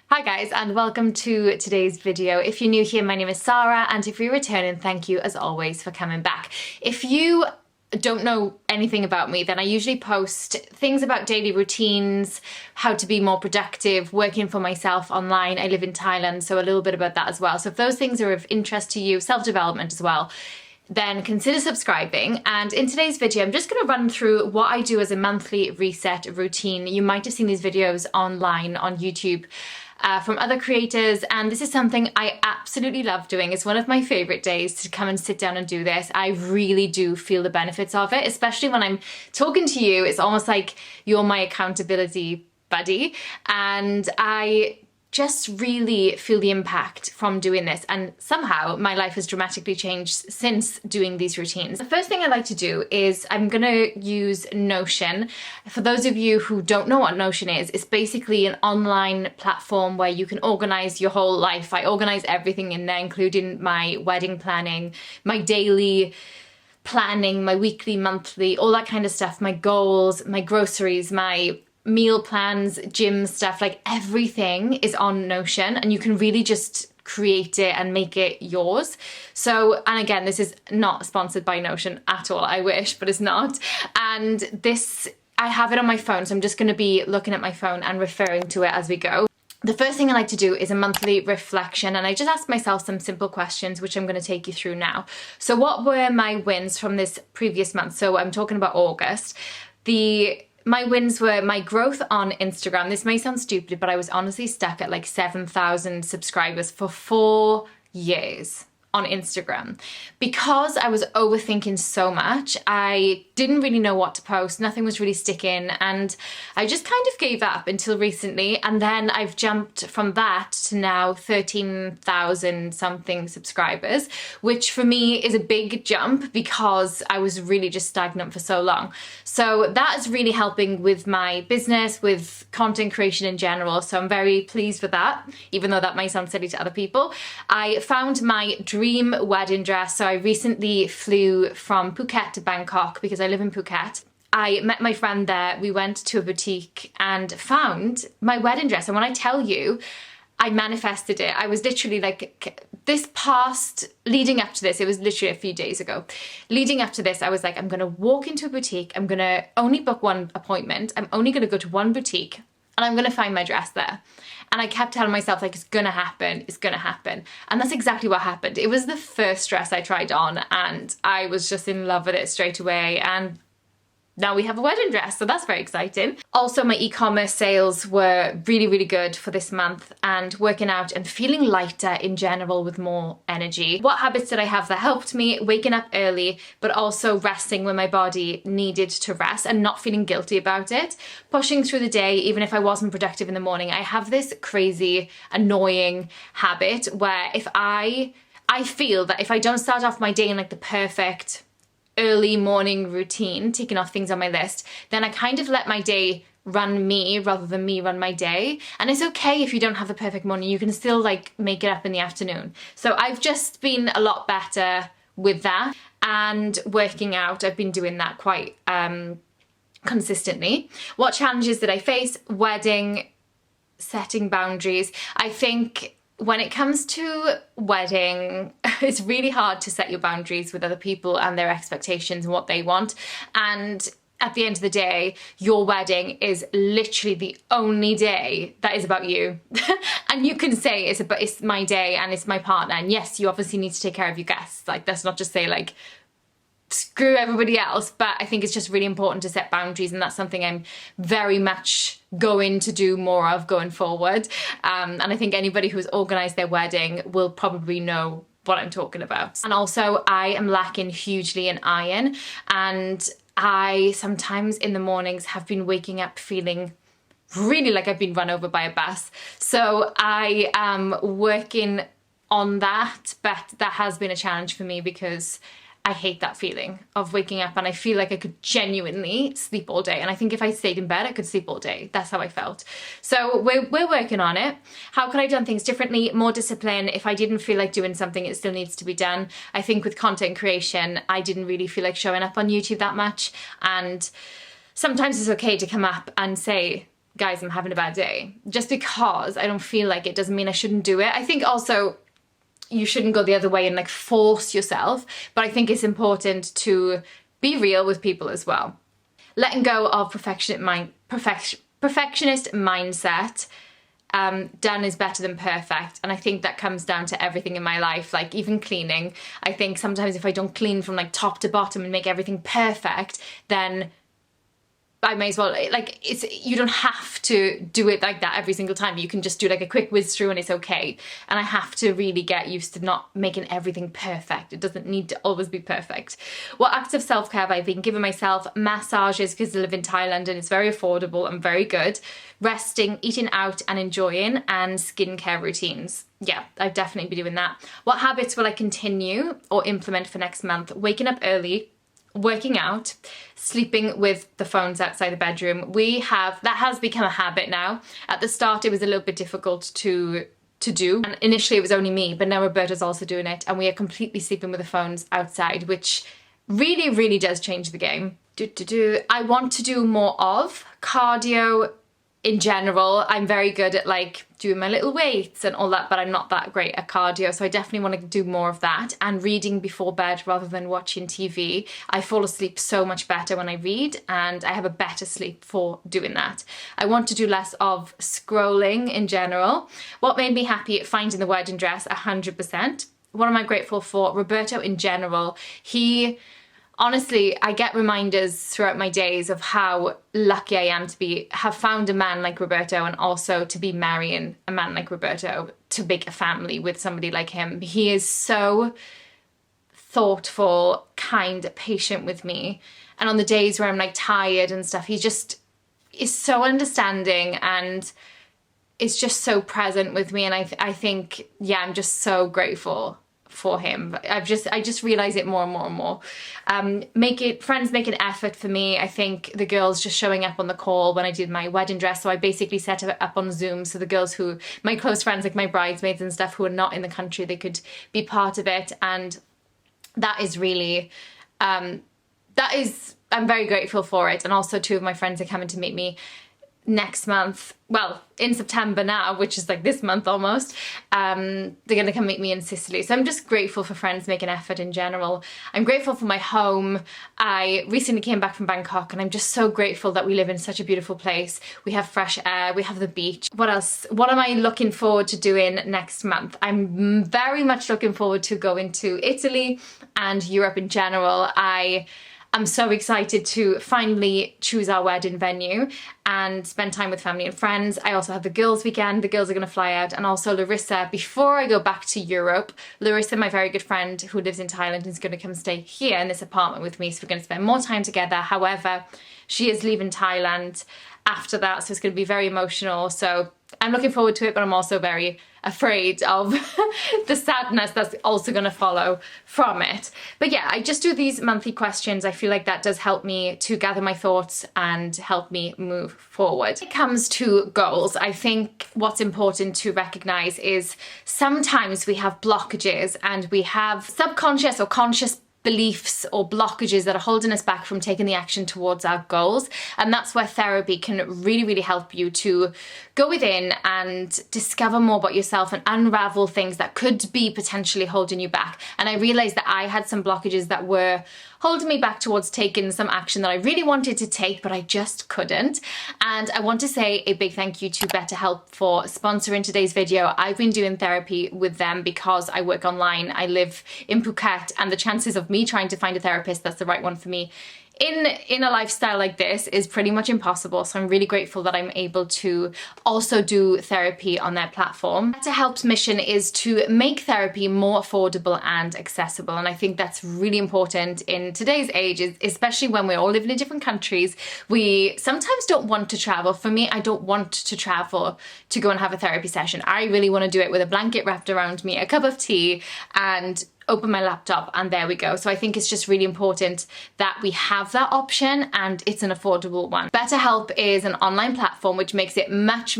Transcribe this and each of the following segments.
Hi guys, and welcome to today's video. If you're new here, my name is Sarah, and if you're returning, thank you as always for coming back. If you don't know anything about me, then I usually post things about daily routines, how to be more productive, working for myself online. I live in Thailand, so a little bit about that as well. So if those things are of interest to you, self-development as well, then consider subscribing. And in today's video, I'm just going to run through what I do as a monthly reset routine. You might have seen these videos online on YouTube from other creators, and this is something I absolutely love doing. It's one of my favorite days to come and sit down and do this. I really do feel the benefits of it, especially when I'm talking to you. It's almost like you're my accountability buddy, and I just really feel the impact from doing this, and somehow my life has dramatically changed since doing these routines. The first thing I like to do is I'm gonna use Notion. For those of you who don't know what Notion is, it's basically an online platform where you can organize your whole life. I organize everything in there, including my wedding planning, my daily planning, my weekly, monthly, all that kind of stuff, my goals, my groceries, my meal plans, gym stuff, like everything is on Notion, and you can really just create it and make it yours. So, and again, this is not sponsored by Notion at all. I wish, but it's not. And this, I have it on my phone, so I'm just going to be looking at my phone and referring to it as we go. The first thing I like to do is a monthly reflection, and I just ask myself some simple questions, which I'm going to take you through now. So what were my wins from this previous month? So I'm talking about August. My wins were my growth on Instagram. This may sound stupid, but I was honestly stuck at like 7,000 subscribers for 4 years on Instagram. Because I was overthinking so much, I didn't really know what to post, nothing was really sticking, and I just kind of gave up until recently, and then I've jumped from that to now 13,000 something subscribers, which for me is a big jump because I was really just stagnant for so long. So that is really helping with my business, with content creation in general, so I'm very pleased with that, even though that might sound silly to other people. I found my dream wedding dress. So I recently flew from Phuket to Bangkok because I live in Phuket. I met my friend there, we went to a boutique and found my wedding dress, and when I tell you, I manifested it. I was literally like, leading up to this, it was literally a few days ago. Leading up to this, I was like, I'm gonna walk into a boutique, I'm gonna only book one appointment, I'm only gonna go to one boutique, and I'm gonna find my dress there. And I kept telling myself, like, it's gonna happen, it's gonna happen. And that's exactly what happened. It was the first dress I tried on, and I was just in love with it straight away. And now we have a wedding dress, so that's very exciting. Also, my e-commerce sales were really, really good for this month, and working out and feeling lighter in general with more energy. What habits did I have that helped me? Waking up early, but also resting when my body needed to rest and not feeling guilty about it. Pushing through the day, even if I wasn't productive in the morning. I have this crazy, annoying habit where if I feel that if I don't start off my day in like the perfect early morning routine, ticking off things on my list, then I kind of let my day run me rather than me run my day. And it's okay if you don't have the perfect morning, you can still like make it up in the afternoon. So I've just been a lot better with that, and working out, I've been doing that quite consistently. What challenges did I face? Wedding, setting boundaries. I think when it comes to wedding, it's really hard to set your boundaries with other people and their expectations and what they want. And at the end of the day, your wedding is literally the only day that is about you. And you can say it's my day and it's my partner. And yes, you obviously need to take care of your guests. Like, let's not just say like, screw everybody else, but I think it's just really important to set boundaries, and that's something I'm very much going to do more of going forward. And I think anybody who's organised their wedding will probably know what I'm talking about. And also, I am lacking hugely in iron, and I sometimes in the mornings have been waking up feeling really like I've been run over by a bus. So I am working on that, but that has been a challenge for me because I hate that feeling of waking up and I feel like I could genuinely sleep all day. And I think if I stayed in bed, I could sleep all day. That's how I felt. So we're working on it. How could I have done things differently? More discipline. If I didn't feel like doing something, it still needs to be done. I think with content creation, I didn't really feel like showing up on YouTube that much. And sometimes it's okay to come up and say, guys, I'm having a bad day. Just because I don't feel like it doesn't mean I shouldn't do it. I think also you shouldn't go the other way and like force yourself, but I think it's important to be real with people as well. Letting go of perfectionist mindset. Done is better than perfect, and I think that comes down to everything in my life, like even cleaning. I think sometimes if I don't clean from like top to bottom and make everything perfect, then I may as well, like, you don't have to do it like that every single time. You can just do like a quick whiz through and it's okay. And I have to really get used to not making everything perfect. It doesn't need to always be perfect. What acts of self-care have I been giving myself? Massages, because I live in Thailand and it's very affordable and very good. Resting, eating out and enjoying, and skincare routines. Yeah, I've definitely been doing that. What habits will I continue or implement for next month? Waking up early, working out, sleeping with the phones outside the bedroom. That has become a habit now. At the start it was a little bit difficult to do, and initially it was only me, but now Roberta's also doing it, and we are completely sleeping with the phones outside, which really, really does change the game. I want to do more of cardio. In general, I'm very good at like doing my little weights and all that, but I'm not that great at cardio, so I definitely want to do more of that. And reading before bed rather than watching TV. I fall asleep so much better when I read, and I have a better sleep for doing that. I want to do less of scrolling in general. What made me happy? Finding the wedding dress, 100%. What am I grateful for? Roberto in general. Honestly, I get reminders throughout my days of how lucky I am to have found a man like Roberto, and also to be marrying a man like Roberto, to make a family with somebody like him. He is so thoughtful, kind, patient with me. And on the days where I'm like tired and stuff, he just is so understanding and is just so present with me. And I think, yeah, I'm just so grateful for him. I just realize it more and more and more. Friends make an effort for me. I think the girls just showing up on the call when I did my wedding dress. So I basically set it up on Zoom, so the girls my close friends, like my bridesmaids and stuff, who are not in the country, they could be part of it. And that is really, I'm very grateful for it. And also 2 of my friends are coming to meet me next month, well, in September now, which is like this month almost. They're gonna come meet me in Sicily. So I'm just grateful for friends making effort in general. I'm grateful for my home. I recently came back from Bangkok, and I'm just so grateful that we live in such a beautiful place. We have fresh air, we have the beach. What else? What am I looking forward to doing next month? I'm very much looking forward to going to Italy and Europe in general. I'm so excited to finally choose our wedding venue and spend time with family and friends. I also have the girls' weekend. The girls are going to fly out, and also Larissa, before I go back to Europe, Larissa, my very good friend who lives in Thailand, is going to come stay here in this apartment with me, so we're going to spend more time together. However, she is leaving Thailand after that, so it's going to be very emotional. So I'm looking forward to it, but I'm also very afraid of the sadness that's also going to follow from it. But yeah, I just do these monthly questions. I feel like that does help me to gather my thoughts and help me move forward. When it comes to goals, I think what's important to recognize is sometimes we have blockages, and we have subconscious or conscious beliefs or blockages that are holding us back from taking the action towards our goals. And that's where therapy can really, really help you to go within and discover more about yourself and unravel things that could be potentially holding you back. And I realized that I had some blockages that were holding me back towards taking some action that I really wanted to take, but I just couldn't. And I want to say a big thank you to BetterHelp for sponsoring today's video. I've been doing therapy with them because I work online. I live in Phuket, and the chances of me trying to find a therapist that's the right one for me in a lifestyle like this is pretty much impossible. So I'm really grateful that I'm able to also do therapy on their platform. BetterHelp's mission is to make therapy more affordable and accessible, and I think that's really important in today's age, especially when we're all living in different countries. We sometimes don't want to travel. For me, I don't want to travel to go and have a therapy session. I really want to do it with a blanket wrapped around me, a cup of tea, and open my laptop, and there we go. So I think it's just really important that we have that option, and it's an affordable one. BetterHelp is an online platform which makes it much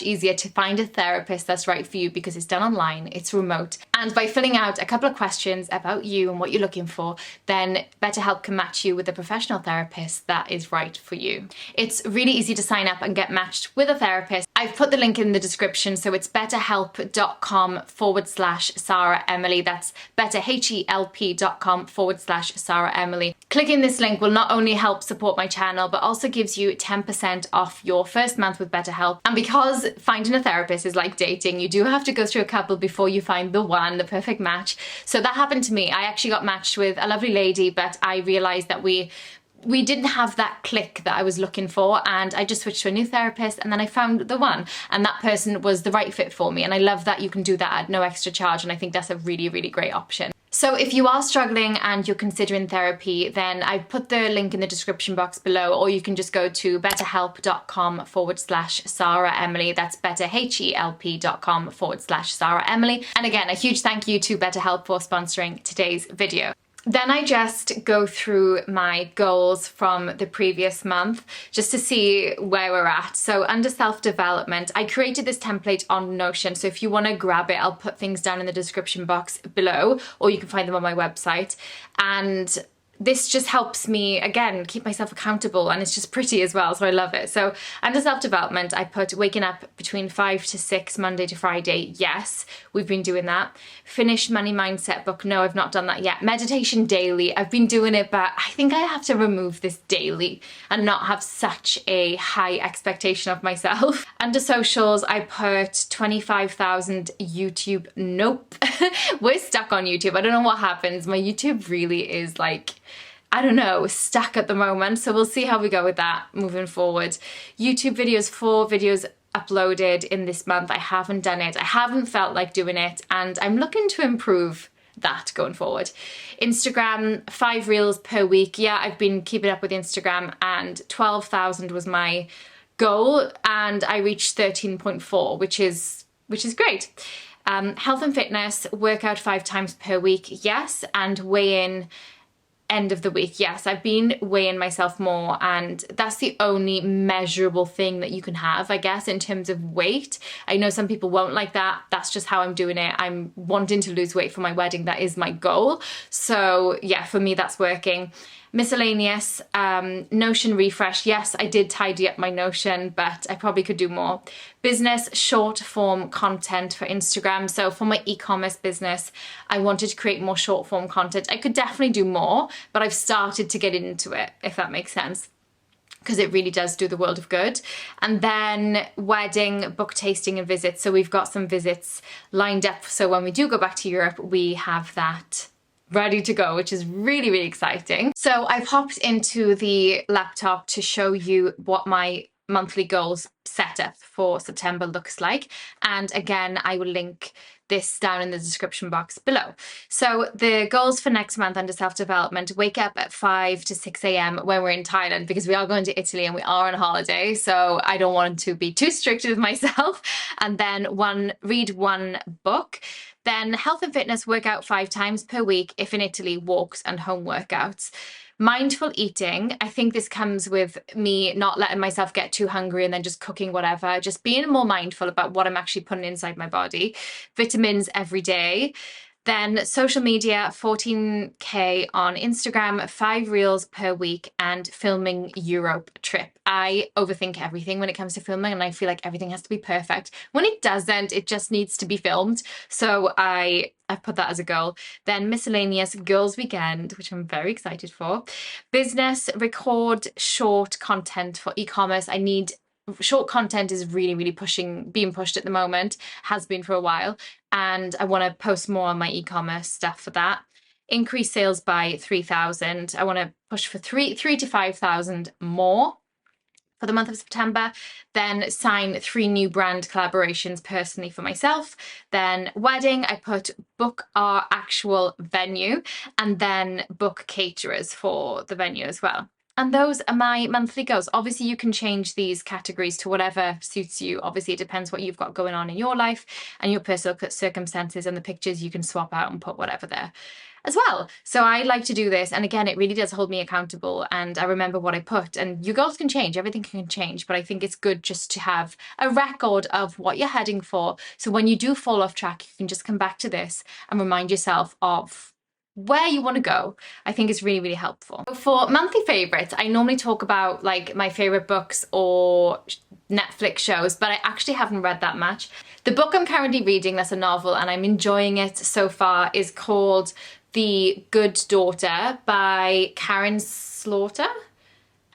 easier to find a therapist that's right for you, because it's done online, it's remote, and by filling out a couple of questions about you and what you're looking for, then BetterHelp can match you with a professional therapist that is right for you. It's really easy to sign up and get matched with a therapist. I've put the link in the description, so it's betterhelp.com/SarahEmily. That's betterhelp.com/SarahEmily. Clicking this link will not only help support my channel, but also gives you 10% off your first month with BetterHelp. And because finding a therapist is like dating, you do have to go through a couple before you find the one, the perfect match. So that happened to me. I actually got matched with a lovely lady, but I realized that we didn't have that click that I was looking for, and I just switched to a new therapist, and then I found the one, and that person was the right fit for me. And I love that you can do that at no extra charge, and I think that's a really great option. So if you are struggling and you're considering therapy, then I've put the link in the description box below, or you can just go to betterhelp.com/SarahEmily. That's betterhelp.com/SarahEmily. And again, a huge thank you to BetterHelp for sponsoring today's video. Then I just go through my goals from the previous month just to see where we're at. So under self-development, I created this template on Notion. So if you want to grab it, I'll put things down in the description box below, or you can find them on my website. And this just helps me, again, keep myself accountable, and it's just pretty as well, so I love it. So under self-development, I put waking up between 5 to 6 Monday to Friday. Yes, we've been doing that. Finished money mindset book. No, I've not done that yet. Meditation daily. I've been doing it, but I think I have to remove this daily and not have such a high expectation of myself. Under socials, I put 25,000 YouTube. Nope. We're stuck on YouTube. I don't know what happens. My YouTube really is like, I don't know, stuck at the moment. So we'll see how we go with that moving forward. YouTube videos, 4 videos uploaded in this month. I haven't done it. I haven't felt like doing it, and I'm looking to improve that going forward. Instagram, 5 reels per week. Yeah, I've been keeping up with Instagram, and 12,000 was my goal, and I reached 13.4, which is great. Health and fitness, workout 5 times per week. Yes, and weigh in end of the week. Yes, I've been weighing myself more, and that's the only measurable thing that you can have, I guess, in terms of weight. I know some people won't like that. That's just how I'm doing it. I'm wanting to lose weight for my wedding. That is my goal. So yeah, for me, that's working. Miscellaneous, Notion refresh. Yes, I did tidy up my Notion, but I probably could do more. Business, short form content for Instagram. So for my e-commerce business, I wanted to create more short form content. I could definitely do more, but I've started to get into it, if that makes sense, because it really does do the world of good. And then wedding, book tasting and visits. So we've got some visits lined up. So when we do go back to Europe, we have that ready to go, which is really exciting. So I've hopped into the laptop to show you what my monthly goals setup for September looks like. And again, I will link this down in the description box below. So the goals for next month under self-development: wake up at 5 to 6 a.m. when we're in Thailand, because we are going to Italy and we are on holiday. So I don't want to be too strict with myself. And then read 1 book. Then health and fitness, workout 5 times per week, if in Italy, walks and home workouts. Mindful eating, I think this comes with me not letting myself get too hungry and then just cooking whatever, just being more mindful about what I'm actually putting inside my body. Vitamins every day. Then social media, 14k on Instagram, 5 reels per week, and filming Europe trip. I overthink everything when it comes to filming, and I feel like everything has to be perfect. When it doesn't, it just needs to be filmed. So I've put that as a goal. Then miscellaneous, girls weekend, which I'm very excited for. Business, record short content for e-commerce. I need short content is really being pushed at the moment, has been for a while, and I want to post more on my e-commerce stuff for that. Increase sales by 3,000. I want to push for 3 to 5,000 more for the month of September. Then sign 3 new brand collaborations personally for myself. Then wedding, I put book our actual venue, and then book caterers for the venue as well. And those are my monthly goals. Obviously, you can change these categories to whatever suits you. Obviously, it depends what you've got going on in your life and your personal circumstances, and the pictures you can swap out and put whatever there as well. So I like to do this, and again, it really does hold me accountable, and I remember what I put. And your goals can change, everything can change, but I think it's good just to have a record of what you're heading for, so when you do fall off track, you can just come back to this and remind yourself of where you want to go. I think it's really, really helpful. For monthly favorites, I normally talk about like my favorite books or Netflix shows, but I actually haven't read that much. The book I'm currently reading, that's a novel, and I'm enjoying it so far, is called The Good Daughter by Karen Slaughter.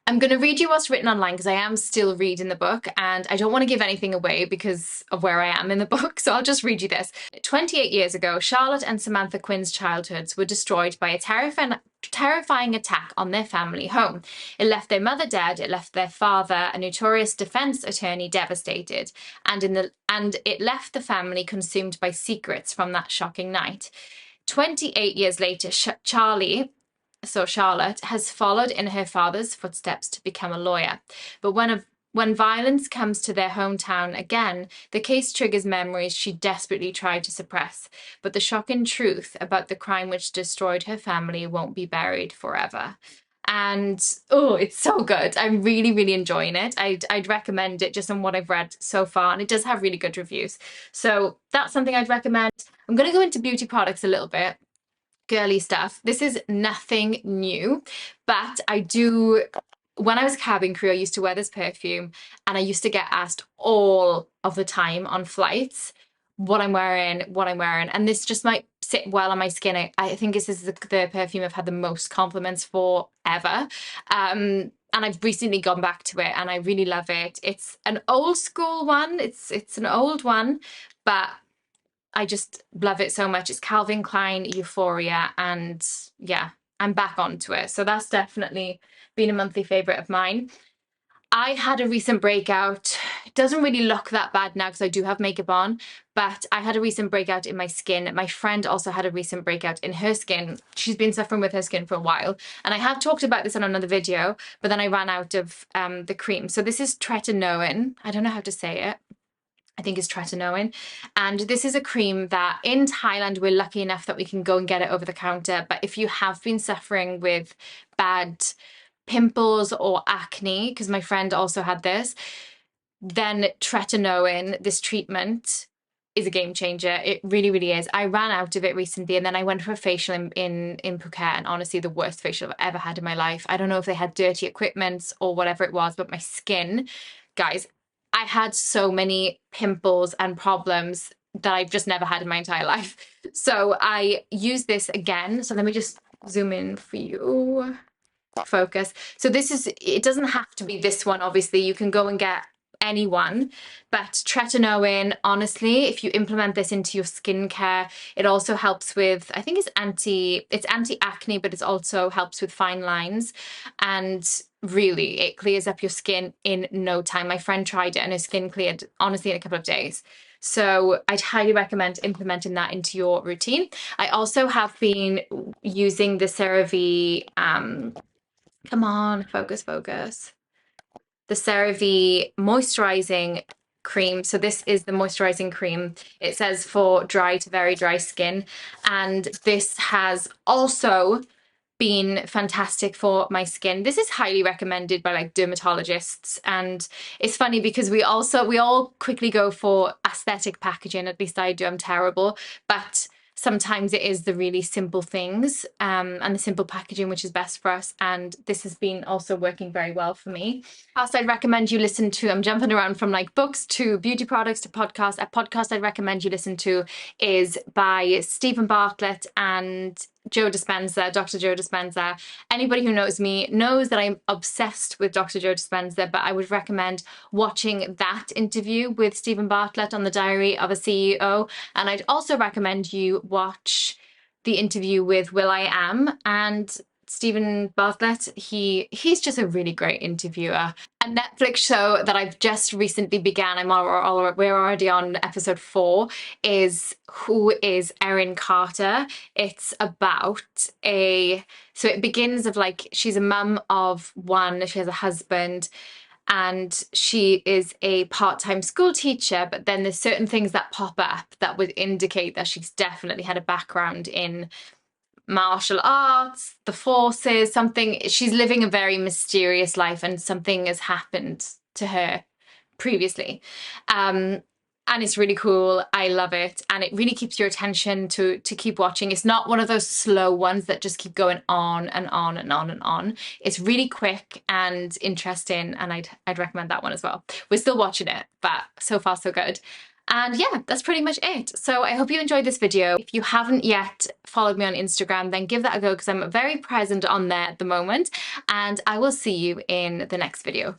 I'm going to read you what's written online because I am still reading the book and I don't want to give anything away because of where I am in the book, so I'll just read you this. 28 years ago, Charlotte and Samantha Quinn's childhoods were destroyed by a terrifying attack on their family home. It left their mother dead, it left their father, a notorious defense attorney, devastated, and it left the family consumed by secrets from that shocking night. 28 years later, Charlotte has followed in her father's footsteps to become a lawyer. But when violence comes to their hometown again, the case triggers memories she desperately tried to suppress. But the shocking truth about the crime which destroyed her family won't be buried forever. And oh, it's so good. I'm really, really enjoying it. I'd recommend it just on what I've read so far, and it does have really good reviews. So that's something I'd recommend. I'm going to go into beauty products a little bit. Girly stuff. This is nothing new, but when I was cabin crew, I used to wear this perfume and I used to get asked all of the time on flights what I'm wearing, and this just might sit well on my skin. I think this is the perfume I've had the most compliments for ever. And I've recently gone back to it and I really love it. It's an old school one. It's an old one, but I just love it so much. It's Calvin Klein Euphoria, and yeah, I'm back onto it. So that's definitely been a monthly favorite of mine. I had a recent breakout. It doesn't really look that bad now because I do have makeup on, but I had a recent breakout in my skin. My friend also had a recent breakout in her skin. She's been suffering with her skin for a while, and I have talked about this on another video, but then I ran out of the cream. So this is tretinoin. I don't know how to say it. I think it's tretinoin, and this is a cream that in Thailand we're lucky enough that we can go and get it over the counter. But if you have been suffering with bad pimples or acne, because my friend also had this, then tretinoin, this treatment, is a game changer. It really, really is. I ran out of it recently, and then I went for a facial in Phuket, and honestly the worst facial I've ever had in my life. I don't know if they had dirty equipment or whatever it was, but my skin, guys, I had so many pimples and problems that I've just never had in my entire life. So I use this again. So let me just zoom in for you. Focus. So this is, it doesn't have to be this one, obviously. You can go and get any one, but tretinoin, honestly, if you implement this into your skincare, it also helps with, I think it's anti-acne, but it also helps with fine lines, and really it clears up your skin in no time. My friend tried it and her skin cleared honestly in a couple of days. So I'd highly recommend implementing that into your routine. I also have been using the CeraVe, come on, focus. The CeraVe moisturizing cream. So this is the moisturizing cream. It says for dry to very dry skin, and this has also been fantastic for my skin. This is highly recommended by like dermatologists, and it's funny because we all quickly go for aesthetic packaging. At least I do. I'm terrible, but sometimes it is the really simple things and the simple packaging which is best for us, and this has been also working very well for me. Podcast I'd recommend you listen to, I'm jumping around from like books to beauty products to podcasts. A podcast I'd recommend you listen to is by Stephen Bartlett and Joe Dispenza, Dr. Joe Dispenza. Anybody who knows me knows that I'm obsessed with Dr. Joe Dispenza, but I would recommend watching that interview with Stephen Bartlett on the Diary of a CEO. And I'd also recommend you watch the interview with will.i.am and Stephen Bartlett, he's just a really great interviewer. A Netflix show that I've just recently began, we're already on episode 4, is Who is Erin Carter? It's about so it begins of like, she's a mum of one, she has a husband, and she is a part-time school teacher, but then there's certain things that pop up that would indicate that she's definitely had a background in martial arts, the forces, something. She's living a very mysterious life and something has happened to her previously. And it's really cool. I love it. And it really keeps your attention to keep watching. It's not one of those slow ones that just keep going on and on and on and on. It's really quick and interesting, and I'd recommend that one as well. We're still watching it, but so far so good. And yeah, that's pretty much it. So I hope you enjoyed this video. If you haven't yet followed me on Instagram, then give that a go because I'm very present on there at the moment. And I will see you in the next video.